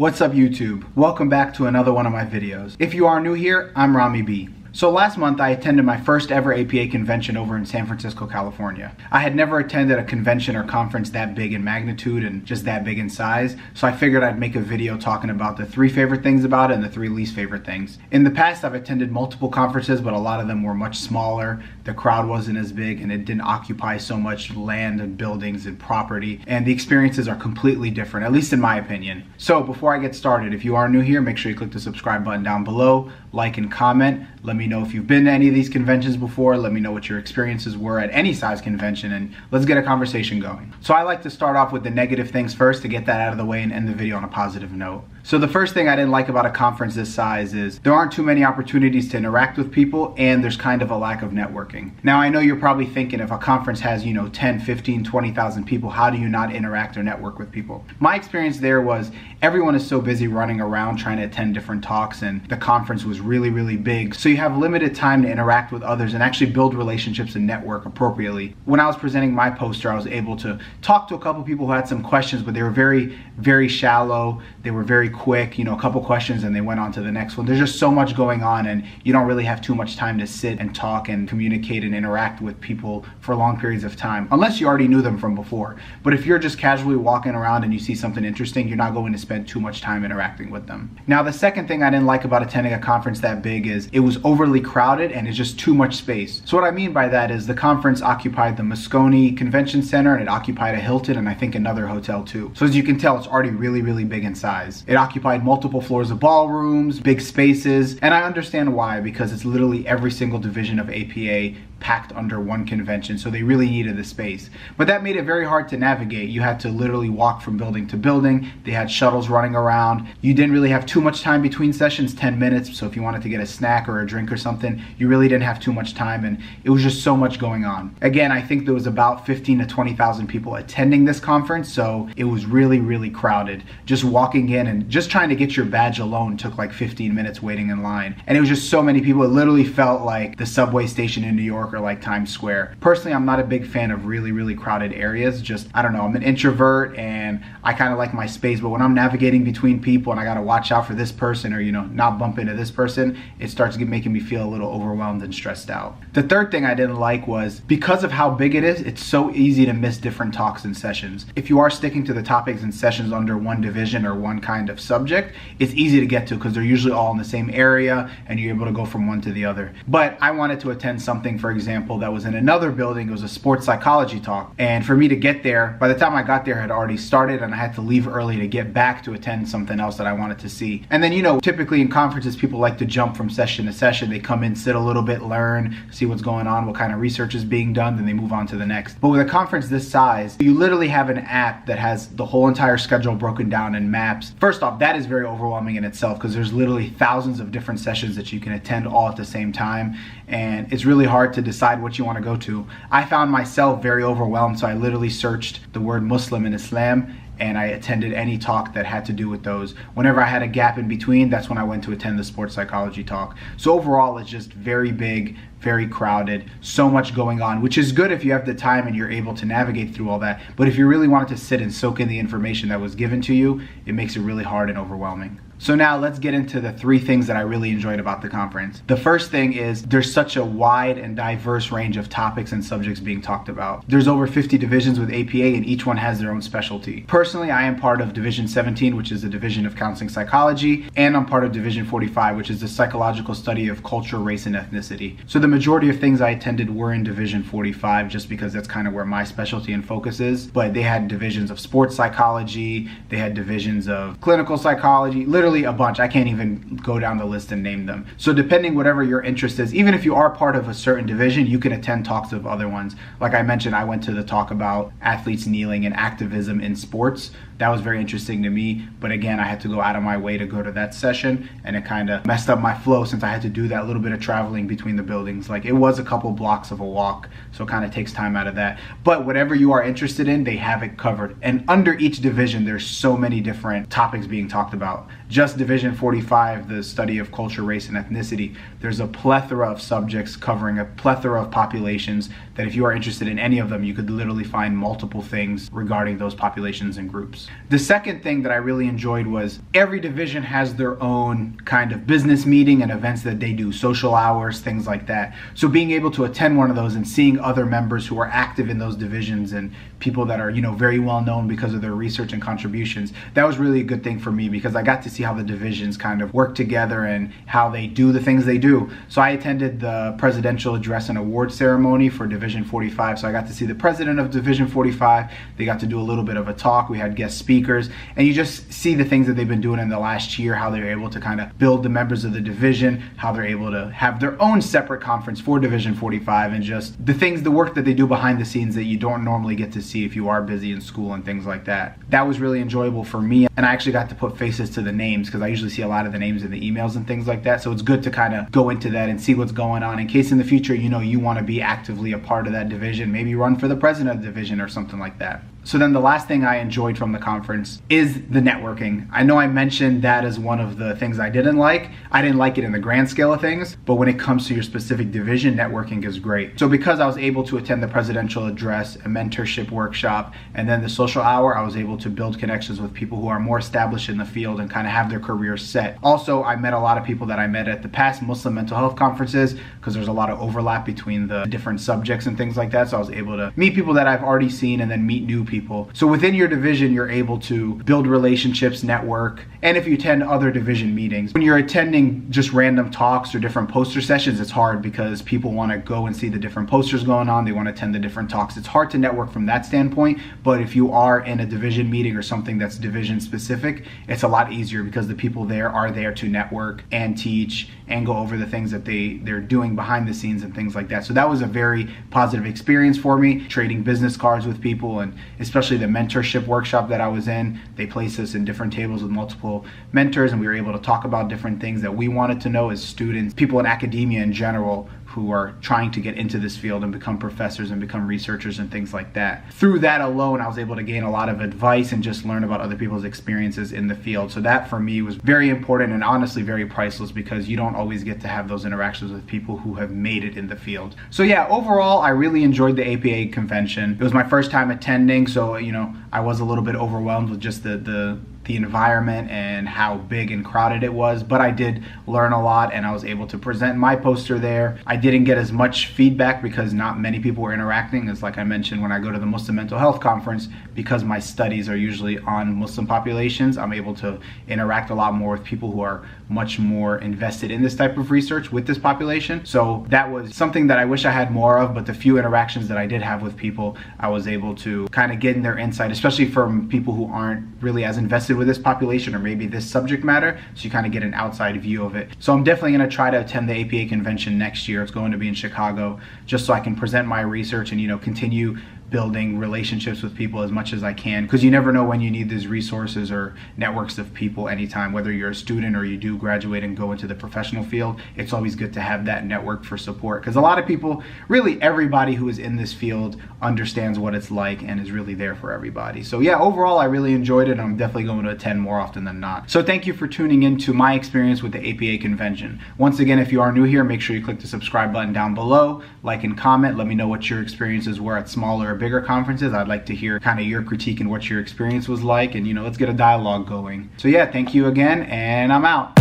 What's up YouTube? Welcome back to another one of my videos. If you are new here, I'm Ramy B. So last month I attended my first ever APA convention over in San Francisco, California. I had never attended a convention or conference that big in magnitude and just that big in size, so I figured I'd make a video talking about the 3 favorite things about it and the 3 least favorite things. In the past I've attended multiple conferences, but a lot of them were much smaller, the crowd wasn't as big, and it didn't occupy so much land and buildings and property, and the experiences are completely different, at least in my opinion. So before I get started, if you are new here, make sure you click the subscribe button down below, like and comment. Let me know if you've been to any of these conventions before. Let me know what your experiences were at any size convention, and let's get a conversation going. So I like to start off with the negative things first to get that out of the way and end the video on a positive note. So the first thing I didn't like about a conference this size is there aren't too many opportunities to interact with people, and there's kind of a lack of networking. Now I know you're probably thinking, if a conference has 10, 15, 20,000 people, how do you not interact or network with people? My experience there was everyone is so busy running around trying to attend different talks, and the conference was really big, so you have limited time to interact with others and actually build relationships and network appropriately. When I was presenting my poster, I was able to talk to a couple people who had some questions, but they were very shallow. They were very quick, a couple questions and they went on to the next one. There's just so much going on, and you don't really have too much time to sit and talk and communicate and interact with people for long periods of time, unless you already knew them from before. But if you're just casually walking around and you see something interesting, you're not going to spend too much time interacting with them. Now the second thing I didn't like about attending a conference that big is it was overly crowded and it's just too much space. So what I mean by that is the conference occupied the Moscone Convention Center, and it occupied a Hilton and I think another hotel too. So as you can tell, it's already really big in size. It occupied multiple floors of ballrooms, big spaces, and I understand why, because it's literally every single division of APA packed under one convention, so they really needed the space. But that made it very hard to navigate. You had to literally walk from building to building. They had shuttles running around. You didn't really have too much time between sessions, 10 minutes, so if you wanted to get a snack or a drink or something, you really didn't have too much time, and it was just so much going on. Again, I think there was about 15 to 20,000 people attending this conference, so it was really crowded. Just walking in and just trying to get your badge alone took like 15 minutes waiting in line, and it was just so many people. It literally felt like the subway station in New York or like Times Square. Personally, I'm not a big fan of really crowded areas. Just, I don't know, I'm an introvert and I kind of like my space, but when I'm navigating between people and I gotta watch out for this person or not bump into this person, it starts making me feel a little overwhelmed and stressed out. The third thing I didn't like was, because of how big it is, it's so easy to miss different talks and sessions. If you are sticking to the topics and sessions under one division or one kind of subject, it's easy to get to because they're usually all in the same area and you're able to go from one to the other. But I wanted to attend something, for example, that was in another building. It was a sports psychology talk, and for me to get there, by the time I got there, it had already started and I had to leave early to get back to attend something else that I wanted to see. And then typically in conferences people like to jump from session to session. They come in, sit a little bit, learn, see what's going on, what kind of research is being done, then they move on to the next. But with a conference this size, you literally have an app that has the whole entire schedule broken down in maps. First off, that is very overwhelming in itself because there's literally thousands of different sessions that you can attend all at the same time, and it's really hard to decide what you want to go to. I found myself very overwhelmed, so I literally searched the word Muslim and Islam, and I attended any talk that had to do with those. Whenever I had a gap in between, that's when I went to attend the sports psychology talk. So overall, it's just very big, very crowded, so much going on, which is good if you have the time and you're able to navigate through all that. But if you really wanted to sit and soak in the information that was given to you, it makes it really hard and overwhelming. So now let's get into the 3 things that I really enjoyed about the conference. The first thing is there's such a wide and diverse range of topics and subjects being talked about. There's over 50 divisions with APA, and each one has their own specialty. Personally, I am part of Division 17, which is the Division of Counseling Psychology, and I'm part of Division 45, which is the psychological study of culture, race, and ethnicity. So the majority of things I attended were in Division 45, just because that's kind of where my specialty and focus is. But they had divisions of sports psychology, they had divisions of clinical psychology, literally a bunch. I can't even go down the list and name them. So depending whatever your interest is, even if you are part of a certain division, you can attend talks of other ones. Like I mentioned, I went to the talk about athletes kneeling and activism in sports. That was very interesting to me, but again, I had to go out of my way to go to that session, and it kind of messed up my flow since I had to do that little bit of traveling between the buildings. Like, it was a couple blocks of a walk, so it kind of takes time out of that. But whatever you are interested in, they have it covered. And under each division, there's so many different topics being talked about. Just Division 45, the study of culture, race, and ethnicity, there's a plethora of subjects covering a plethora of populations that if you are interested in any of them, you could literally find multiple things regarding those populations and groups. The second thing that I really enjoyed was every division has their own kind of business meeting and events that they do, social hours, things like that. So being able to attend one of those and seeing other members who are active in those divisions and people that are, you know, very well known because of their research and contributions, that was really a good thing for me because I got to see how the divisions kind of work together and how they do the things they do. So I attended the presidential address and award ceremony for Division 45. So I got to see the president of Division 45. They got to do a little bit of a talk. We had guest speakers, and you just see the things that they've been doing in the last year, how they're able to kind of build the members of the division, how they're able to have their own separate conference for Division 45, and just the things, the work that they do behind the scenes that you don't normally get to see if you are busy in school and things like that. That was really enjoyable for me, and I actually got to put faces to the names because I usually see a lot of the names in the emails and things like that. So it's good to kind of go into that and see what's going on in case in the future, you know, you want to be actively a part of that division, maybe run for the president of the division or something like that. So then the last thing I enjoyed from the conference is the networking. I know I mentioned that as one of the things I didn't like. I didn't like it in the grand scale of things, but when it comes to your specific division, networking is great. So because I was able to attend the presidential address, a mentorship workshop, and then the social hour, I was able to build connections with people who are more established in the field and kind of have their careers set. Also, I met a lot of people that I met at the past Muslim mental health conferences because there's a lot of overlap between the different subjects and things like that. So I was able to meet people that I've already seen and then meet new people. So within your division, you're able to build relationships, network, and if you attend other division meetings. When you're attending just random talks or different poster sessions, it's hard because people want to go and see the different posters going on. They want to attend the different talks. It's hard to network from that standpoint, but if you are in a division meeting or something that's division specific, it's a lot easier because the people there are there to network and teach and go over the things that they're doing behind the scenes and things like that. So that was a very positive experience for me, trading business cards with people, and especially the mentorship workshop that I was in. They placed us in different tables with multiple mentors, and we were able to talk about different things that we wanted to know as students, people in academia in general who are trying to get into this field and become professors and become researchers and things like that. Through that alone, I was able to gain a lot of advice and just learn about other people's experiences in the field. So that for me was very important and honestly very priceless because you don't always get to have those interactions with people who have made it in the field. So yeah, overall, I really enjoyed the APA convention. It was my first time attending, so you know, I was a little bit overwhelmed with just the environment and how big and crowded it was, but I did learn a lot and I was able to present my poster there. I didn't get as much feedback because not many people were interacting, as like I mentioned when I go to the Muslim Mental Health Conference, because my studies are usually on Muslim populations, I'm able to interact a lot more with people who are much more invested in this type of research with this population. So that was something that I wish I had more of, but the few interactions that I did have with people, I was able to kind of get in their insight, especially from people who aren't really as invested with this population or maybe this subject matter, so you kind of get an outside view of it. So I'm definitely going to try to attend the APA convention next year. It's going to be in Chicago, just so I can present my research and, you know, continue building relationships with people as much as I can, because you never know when you need these resources or networks of people anytime, whether you're a student or you do graduate and go into the professional field. It's always good to have that network for support, because a lot of people, really everybody who is in this field understands what it's like and is really there for everybody. So yeah, overall I really enjoyed it and I'm definitely going to attend more often than not. So thank you for tuning in to my experience with the APA convention. Once again, if you are new here, make sure you click the subscribe button down below, like and comment, let me know what your experiences were at smaller or bigger conferences. I'd like to hear kind of your critique and what your experience was like, and you know, let's get a dialogue going. So yeah, thank you again, and I'm out.